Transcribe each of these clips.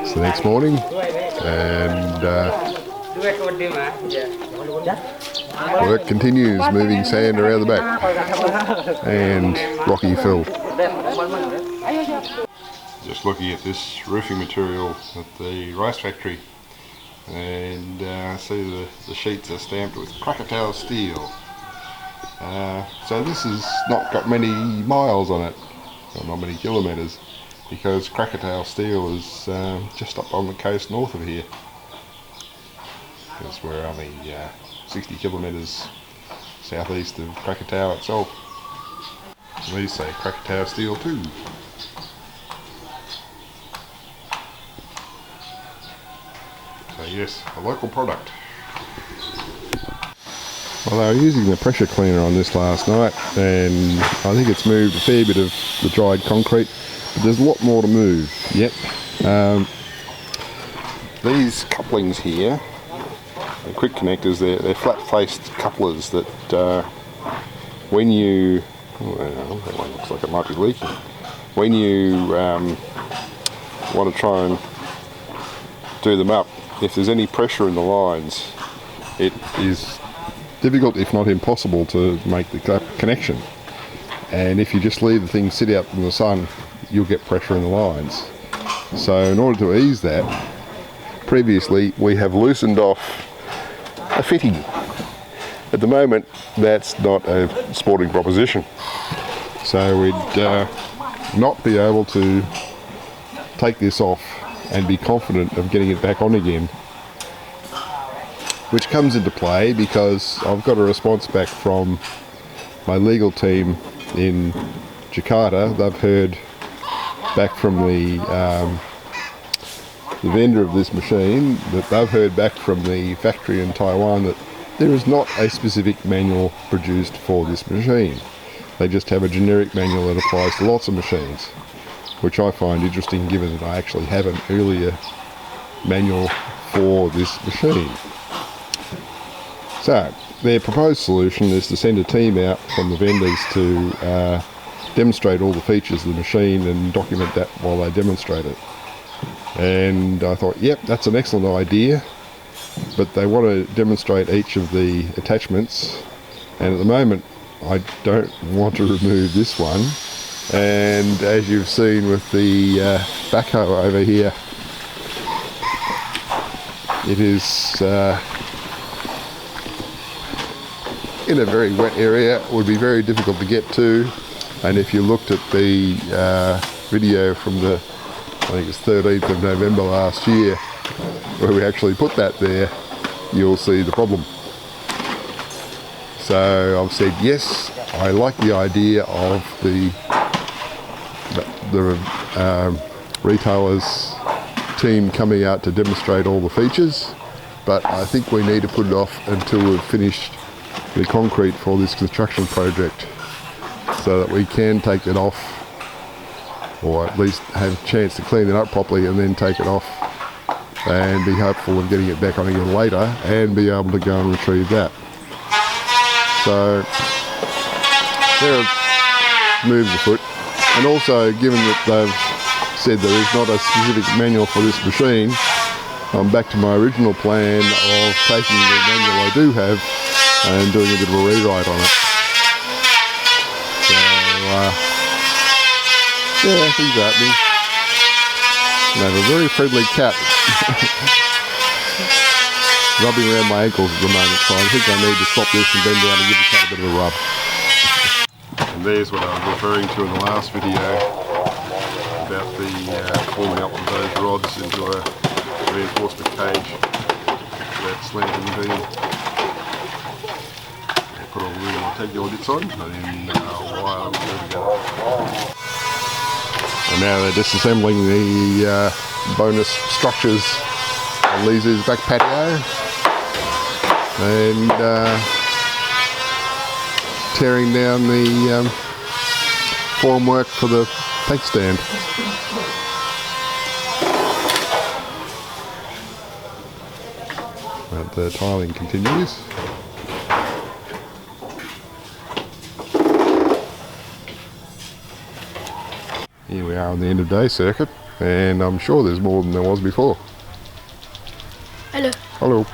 It's the next morning, and work continues, moving sand around the back and rocky fill. Just looking at this roofing material at the rice factory, and see the sheets are stamped with Krakatoa steel. So this has not got many miles on it, or not many kilometres, because Krakatoa steel is just up on the coast north of here, because we're only 60 kilometres southeast of Krakatoa itself. We say Krakatoa steel too. So yes, a local product. Well, they were using the pressure cleaner on this last night, and I think it's moved a fair bit of the dried concrete, but there's a lot more to move yet. These couplings here, the quick connectors, they're flat-faced couplers that when you, well, that one looks like it might be leaking. When you want to try and do them up, if there's any pressure in the lines, it is difficult, if not impossible, to make the connection. And if you just leave the thing sit out in the sun, you'll get pressure in the lines. So in order to ease that, previously we have loosened off a fitting. At the moment, that's not a sporting proposition. So we'd not be able to take this off and be confident of getting it back on again, which comes into play because I've got a response back from my legal team in Jakarta. They've heard back from the vendor of this machine, that they've heard back from the factory in Taiwan that there is not a specific manual produced for this machine. They just have a generic manual that applies to lots of machines, which I find interesting given that I actually have an earlier manual for this machine. So their proposed solution is to send a team out from the vendors to demonstrate all the features of the machine and document that while they demonstrate it. And I thought, yep, that's an excellent idea, but they want to demonstrate each of the attachments, and at the moment I don't want to remove this one. And as you've seen with the backhoe over here, it is in a very wet area. It would be very difficult to get to, and if you looked at the video from the, I think it's 13th of November last year, where we actually put that there, you'll see the problem. So I've said yes, I like the idea of the retailers team coming out to demonstrate all the features, but I think we need to put it off until we've finished the concrete for this construction project, so that we can take it off, or at least have a chance to clean it up properly and then take it off and be hopeful of getting it back on again later and be able to go and retrieve that. So there are moves afoot, and also given that they've said there is not a specific manual for this machine, I'm back to my original plan of taking the manual I do have and doing a bit of a rewrite on it. So yeah, things are happening. I have a very friendly cat rubbing around my ankles at the moment, so I think I need to stop this and bend down and give the cat a bit of a rub. And there's what I was referring to in the last video about the forming up of those rods into a reinforcement cage, that slanting beam. Put all the tagular bits on, and then wire them all together. And now they're disassembling the bonus structures on Lizu's back patio, and tearing down the formwork for the tank stand. But the tiling continues. Here we are on the end of day circuit. and I'm sure there's more than there was before. Hello. Hello.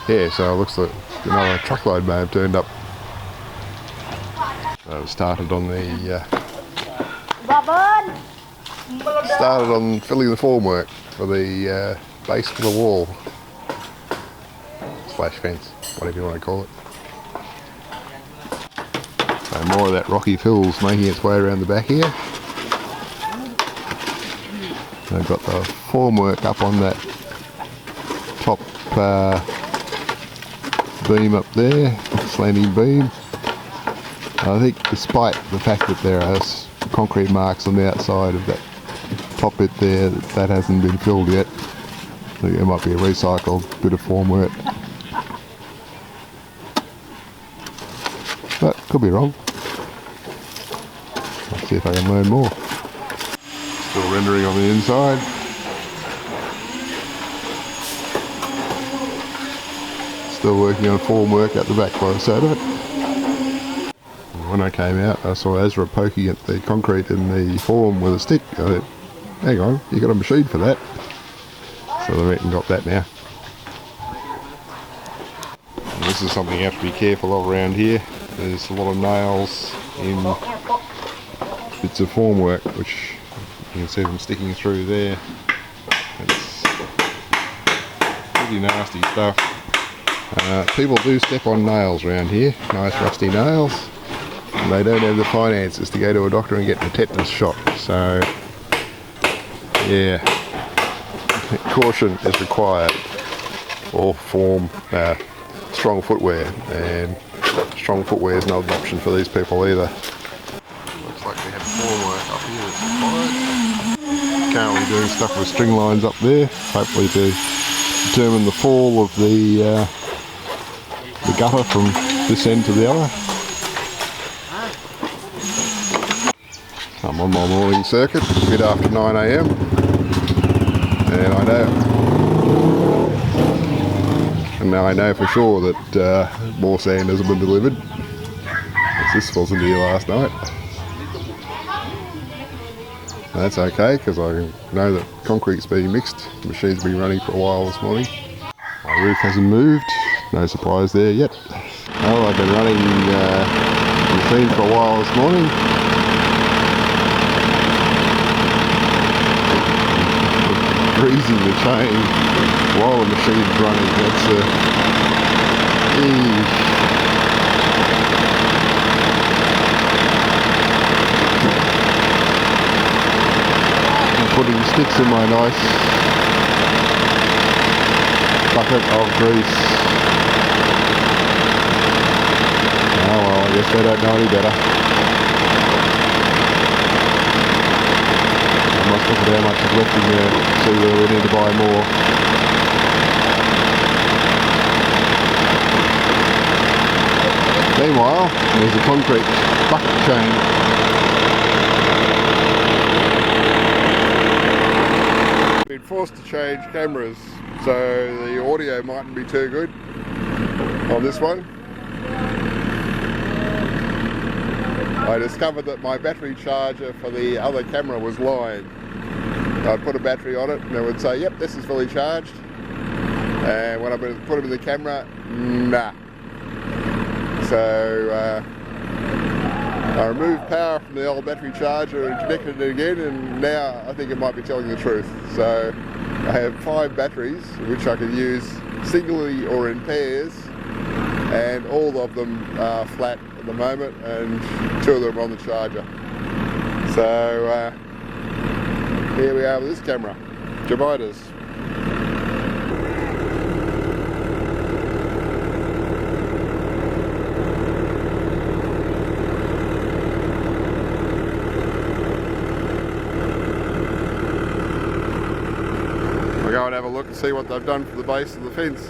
Yeah, so it looks like another truckload may have turned up. Started on filling the formwork for the base for the wall / fence, whatever you want to call it. So more of that rocky fill's making its way around the back here. I've got the formwork up on that top beam up there, slanting beam. I think despite the fact that there are concrete marks on the outside of that top bit there, that hasn't been filled yet. I think it might be a recycled bit of formwork. But could be wrong. Let's see if I can learn more. Still rendering on the inside. Still working on formwork at the back by the side of it. When I came out, I saw Ezra poking at the concrete in the form with a stick. I thought, hang on, you got a machine for that. So I went and got that now. And this is something you have to be careful of around here. There's a lot of nails in bits of formwork, which you can see them sticking through there. It's pretty nasty stuff. People do step on nails around here, nice rusty nails. And they don't have the finances to go to a doctor and get a tetanus shot. So, yeah, caution is required. Or form strong footwear, and strong footwear is not an option for these people either. Looks like we have formwork up here that's required. Currently doing stuff with string lines up there, hopefully to determine the fall of the gutter from this end to the other. I'm on my morning circuit, a bit after 9 AM, and I know for sure that more sand hasn't been delivered, as this wasn't here last night. And that's okay, because I know that concrete's being mixed. The machine's been running for a while this morning. My roof hasn't moved, no surprise there yet. Well, I've been running the machine for a while this morning. Greasing the chain while the machine's running, that's I'm putting sticks in my nice bucket of grease. Oh well, I guess they don't know any better. I must look at how much is left in there, see where we need to buy more. Meanwhile, there's a concrete bucket chain. Been forced to change cameras, so the audio mightn't be too good on this one. I discovered that my battery charger for the other camera was lying. I'd put a battery on it and it would say, yep, this is fully charged. And when I put it in the camera, nah. So I removed power from the old battery charger and connected it again, and now I think it might be telling the truth. So I have 5 batteries which I can use singly or in pairs, and all of them are flat at the moment, and 2 of them are on the charger. So here we are with this camera, Jamidas. I'll go and have a look and see what they've done for the base of the fence.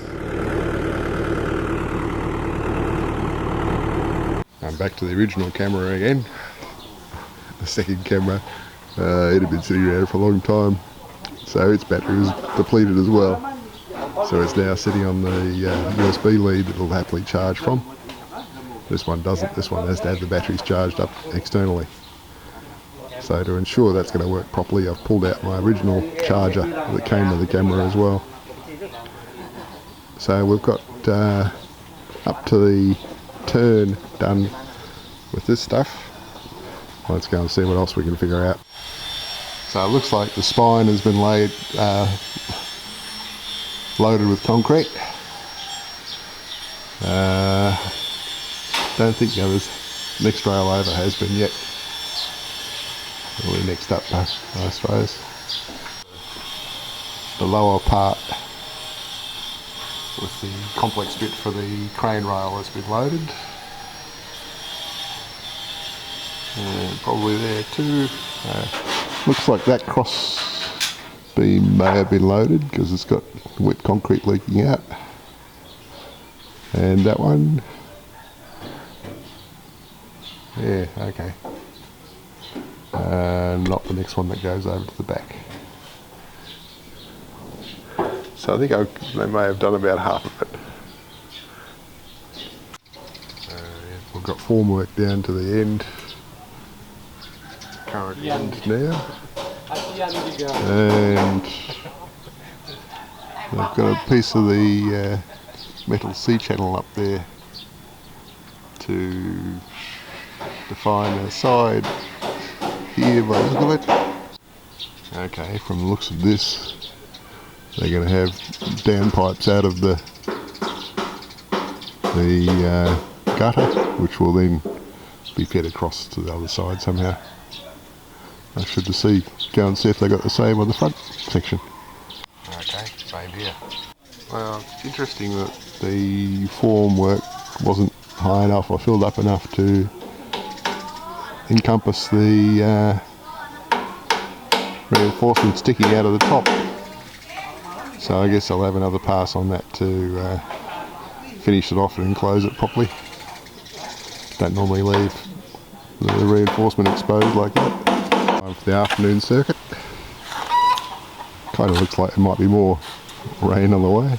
I'm back to the original camera again. The second camera, it had been sitting around for a long time, so its battery was depleted as well. So it's now sitting on the USB lead that it'll happily charge from. This one doesn't. This one has to have the batteries charged up externally. So to ensure that's going to work properly, I've pulled out my original charger that came with the camera as well. So we've got up to the turn done with this stuff. Let's go and see what else we can figure out. So it looks like the spine has been laid, loaded with concrete. Don't think the next rail over has been yet. We're next up, I suppose. The lower part with the complex bit for the crane rail has been loaded. And probably there too. Looks like that cross beam may have been loaded because it's got wet concrete leaking out. And that one, yeah, okay. Not the next one that goes over to the back. So I think they may have done about half of it. Yeah, we've got formwork down to the end. Current end now. And they've got a piece of the metal C-channel up there to define a side here by the look of it. Okay, from the looks of this, they're going to have downpipes out of the gutter, which will then be fed across to the other side somehow. I should go and see if they got the same on the front section. Okay, same here. Well, it's interesting that the formwork wasn't high enough or filled up enough to encompass the reinforcement sticking out of the top. So I guess I'll have another pass on that to finish it off and enclose it properly. Don't normally leave the reinforcement exposed like that. Time for the afternoon circuit. Kind of looks like there might be more rain on the way.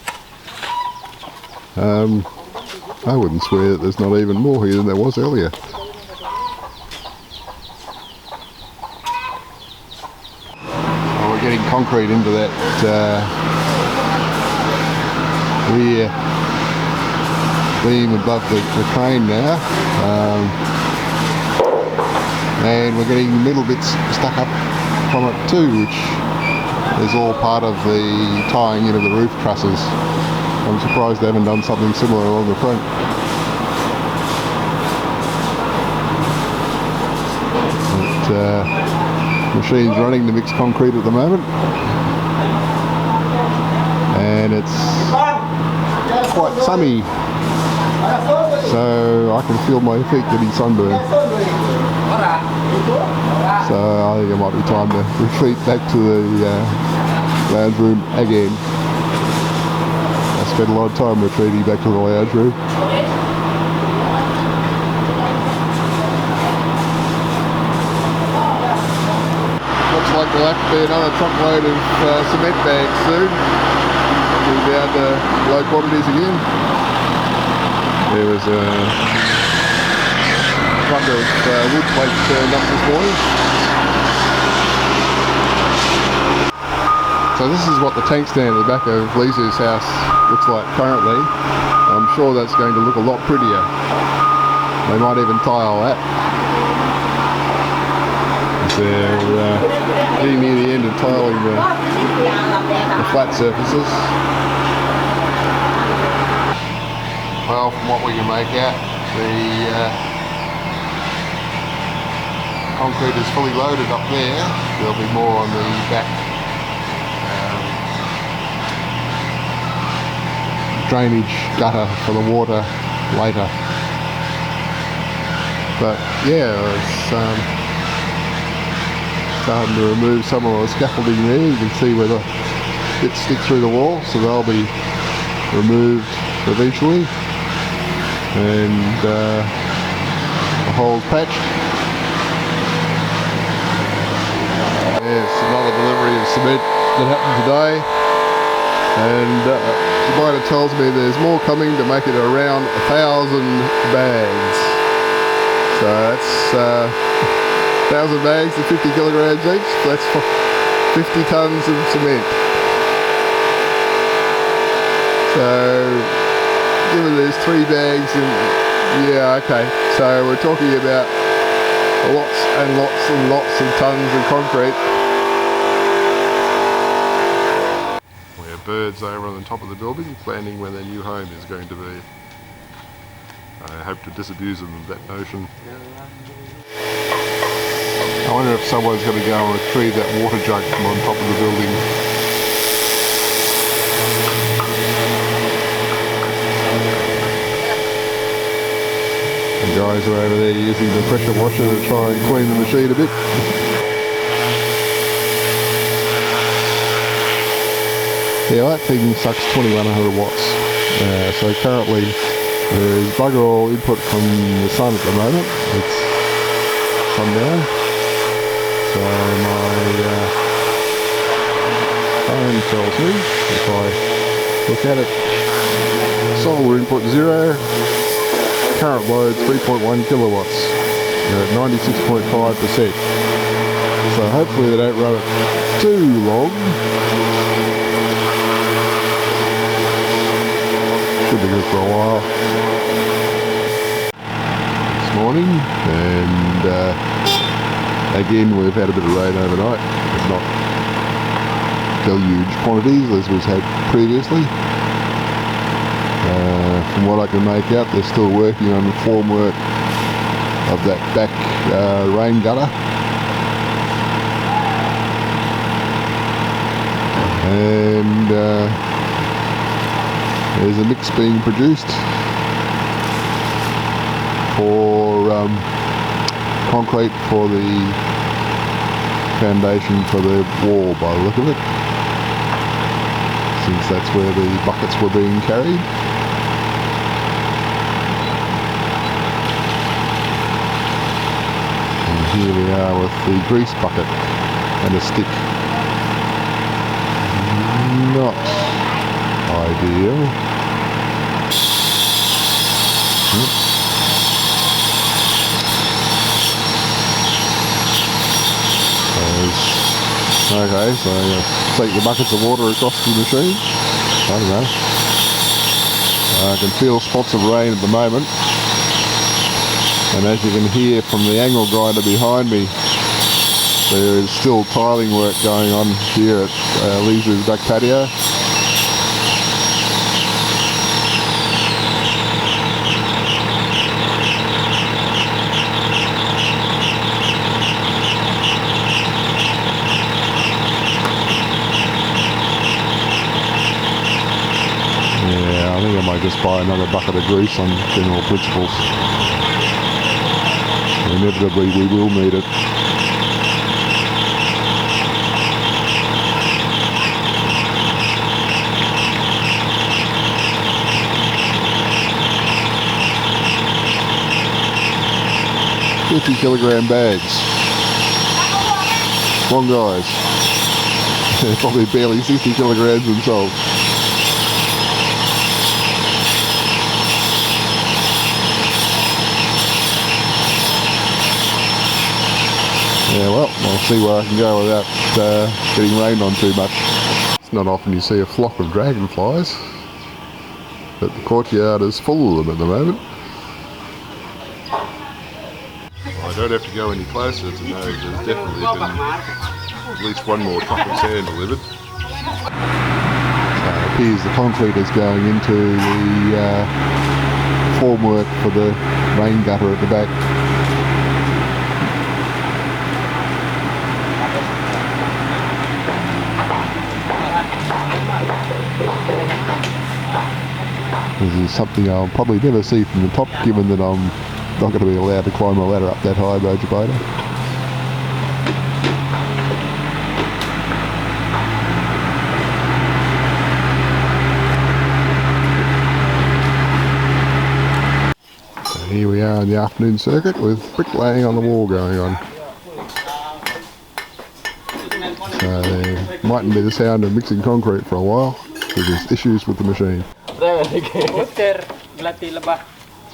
I wouldn't swear that there's not even more here than there was earlier. Well, we're getting concrete into that rear beam above the crane now, and we're getting metal bits stuck up from it too, which is all part of the tying in of the roof trusses. I'm surprised they haven't done something similar along the front. But, machine's running to mix concrete at the moment, and it's quite sunny, so I can feel my feet getting sunburned. So I think it might be time to retreat back to the lounge room again. I spent a lot of time retreating back to the lounge room. Looks like there'll have to be another truckload of cement bags soon. We'll be down to low quantities again. There was a truck of wood plates turned up this morning. So this is what the tank stand at the back of Lisa's house looks like currently. I'm sure that's going to look a lot prettier. They might even tile that. They're getting near the end of tiling the flat surfaces. Well, from what we can make out, the concrete is fully loaded up there. There'll be more on the back drainage gutter for the water later. But yeah, it's starting to remove some of the scaffolding there. You can see where the bits stick through the wall, so they'll be removed eventually, and the holes patched. Yes, another delivery of cement that happened today, and Sabina tells me there's more coming to make it around 1,000 bags. So that's 1,000 bags of 50 kilograms each. That's 50 tonnes of cement. So, given there's 3 bags, and yeah, okay. So we're talking about lots and lots and lots of tonnes of concrete. We have birds over on the top of the building, planning where their new home is going to be. I hope to disabuse them of that notion. I wonder if someone's going to go and retrieve that water jug from on top of the building. The guys are over there using the pressure washer to try and clean the machine a bit. Yeah, that thing sucks 2100 watts. So currently there is bugger all input from the sun at the moment. It's sundown. So my phone tells me, if I look at it, solar input 0, current load 3.1 kilowatts, at 96.5%. So hopefully they don't run it too long. Should be good for a while. This morning, and again we've had a bit of rain overnight. It's not deluge quantities as we've had previously. From what I can make out, they're still working on the formwork of that back rain gutter. And there's a mix being produced for concrete for the foundation for the wall by the look of it, since that's where the buckets were being carried. And here we are with the grease bucket and a stick. Not ideal. Okay, so take the buckets of water across the machine. I don't know. I can feel spots of rain at the moment. And as you can hear from the angle grinder behind me, there is still tiling work going on here at Lisa's back patio. I think I might just buy another bucket of grease on general principles. Inevitably we will need it. $50-kilogram bags. Come on guys. They're probably barely 60 kilograms themselves. Yeah, well, I'll see where I can go without getting rained on too much. It's not often you see a flock of dragonflies, but the courtyard is full of them at the moment. Well, I don't have to go any closer to know there's definitely been at least one more truck of sand delivered. So it appears the concrete is going into the formwork for the rain gutter at the back. This is something I'll probably never see from the top, given that I'm not going to be allowed to climb a ladder up that high, Bojabator. So here we are in the afternoon circuit with bricklaying on the wall going on. So there mightn't be the sound of mixing concrete for a while, because there's issues with the machine. Puter belati lebah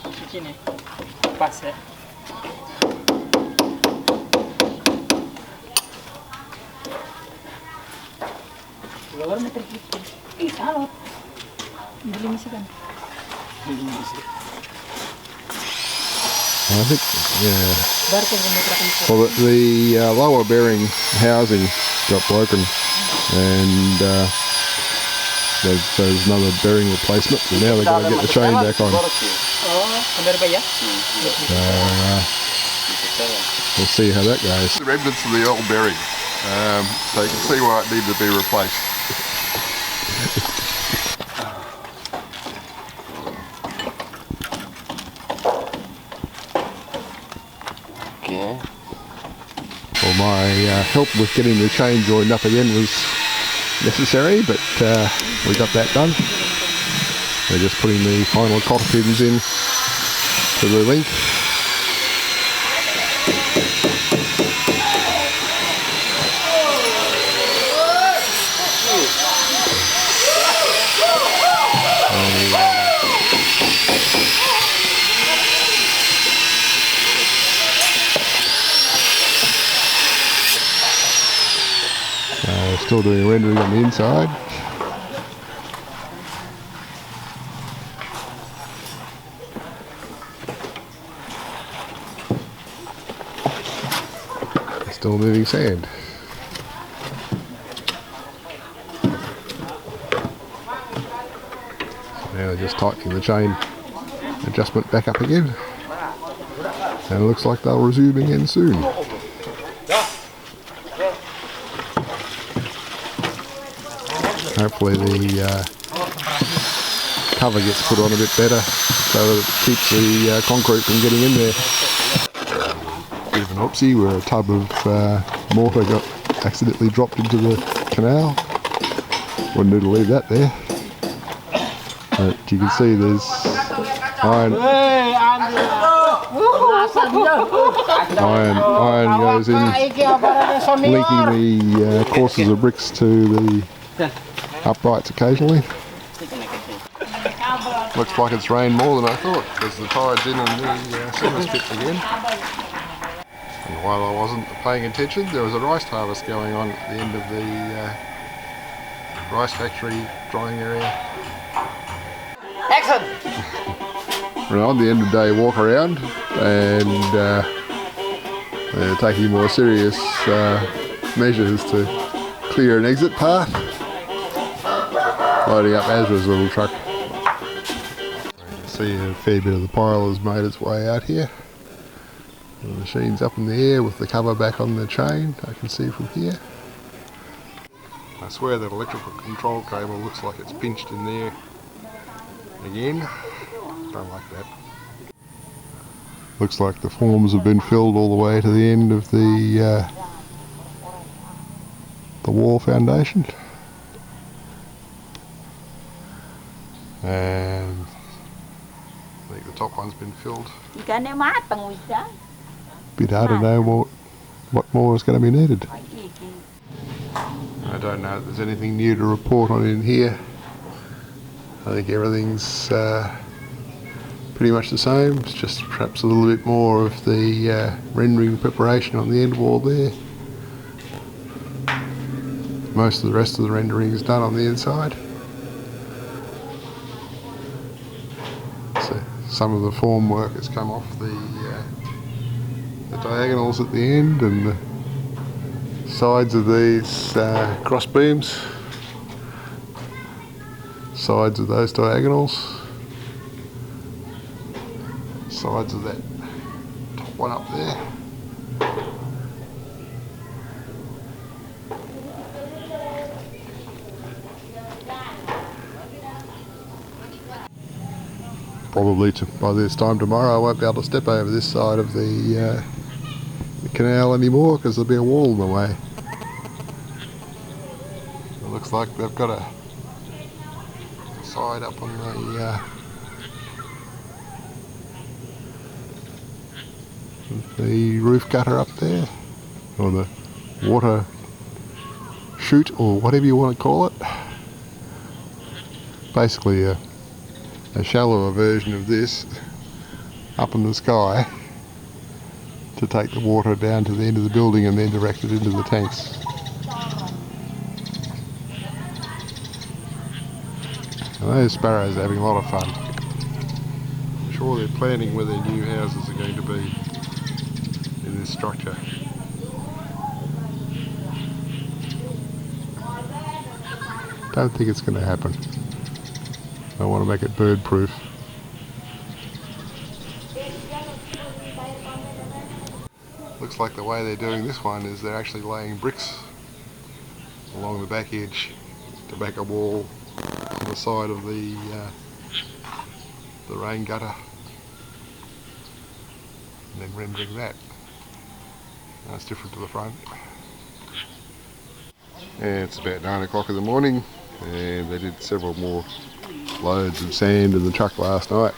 di sini pas ya. I think, yeah. Well, the lower bearing housing got broken, and there's another bearing replacement, and now they've got to get the chain back on. We'll see how that goes. The remnants of the old bearing, so you can see why it needed to be replaced. Okay. Well, my help with getting the chain joined up again was necessary, but we got that done. We're just putting the final cotter pins in to the link. Still doing rendering on the inside. Still moving sand. Now they're just tightening the chain adjustment back up again. And it looks like they'll resume again soon. Hopefully the cover gets put on a bit better so that it keeps the concrete from getting in there. Bit of an oopsie where a tub of mortar got accidentally dropped into the canal. Wouldn't need to leave that there. But you can see there's iron goes in, linking the courses of bricks to the uprights occasionally. Looks like it's rained more than I thought because the tide's in and the cement's pit again. And while I wasn't paying attention, there was a rice harvest going on at the end of the rice factory drying area. Action! We're on the end of the day walk around, and they're taking more serious measures to clear an exit path. Loading up Azra's little truck. You can see a fair bit of the pile has made its way out here. The machine's up in the air with the cover back on the chain, I can see from here. I swear that electrical control cable looks like it's pinched in there again. Don't like that. Looks like the forms have been filled all the way to the end of the wall foundation. And I think the top one's been filled. Bit hard to know what more is going to be needed. I don't know if there's anything new to report on in here. I think everything's pretty much the same. It's just perhaps a little bit more of the rendering preparation on the end wall there. Most of the rest of the rendering is done on the inside. So some of the form work has come off the diagonals at the end and the sides of these cross beams, sides of those diagonals, sides of that top one up there. Probably by this time tomorrow I won't be able to step over this side of the canal anymore because there'll be a wall in the way. It looks like they've got a side up on the roof gutter up there, or the water chute, or whatever you want to call it. Basically a shallower version of this up in the sky to take the water down to the end of the building and then direct it into the tanks. And those sparrows are having a lot of fun. I'm sure they're planning where their new houses are going to be in this structure. Don't think it's going to happen. I want to make it bird proof. Looks like the way they're doing this one is they're actually laying bricks along the back edge to make a wall on the side of the rain gutter, and then rendering that. That's different to the front. And it's about 9 o'clock in the morning, and they did several more loads of sand in the truck last night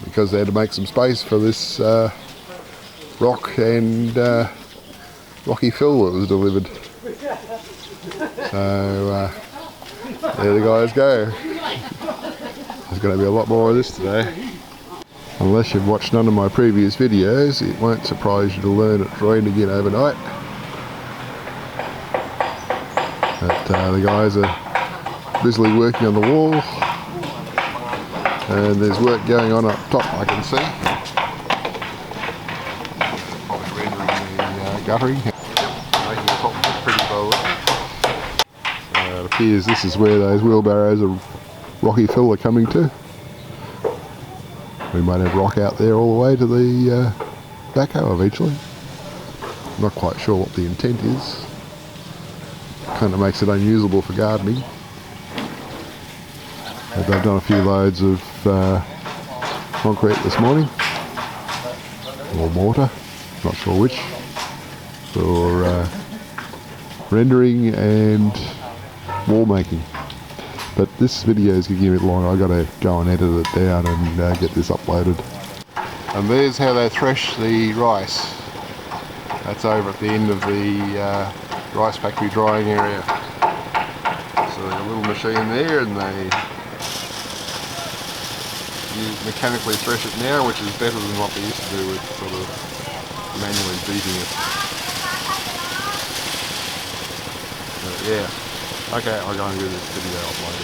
because they had to make some space for this rock and rocky fill that was delivered. So there the guys go. There's going to be a lot more of this today. Unless you've watched none of my previous videos, it won't surprise you to learn it's rained again overnight. But the guys are busily working on the wall, and there's work going on up top, I can see. Probably rendering the guttering, making the top look pretty well. It appears this is where those wheelbarrows of rocky fill are coming to. We might have rock out there all the way to the backhoe eventually. I'm not quite sure what the intent is. Kind of makes it unusable for gardening. They've done a few loads of concrete this morning, or mortar, not sure which, for rendering and wall making. But this video is going to get a bit long. I've got to go and edit it down and get this uploaded. And there's how they thresh the rice. That's over at the end of the rice factory drying area. So there's a little machine there, and they mechanically thresh it now, which is better than what they used to do with sort of manually beating it. But yeah, okay, I'll go and do this video uploaded.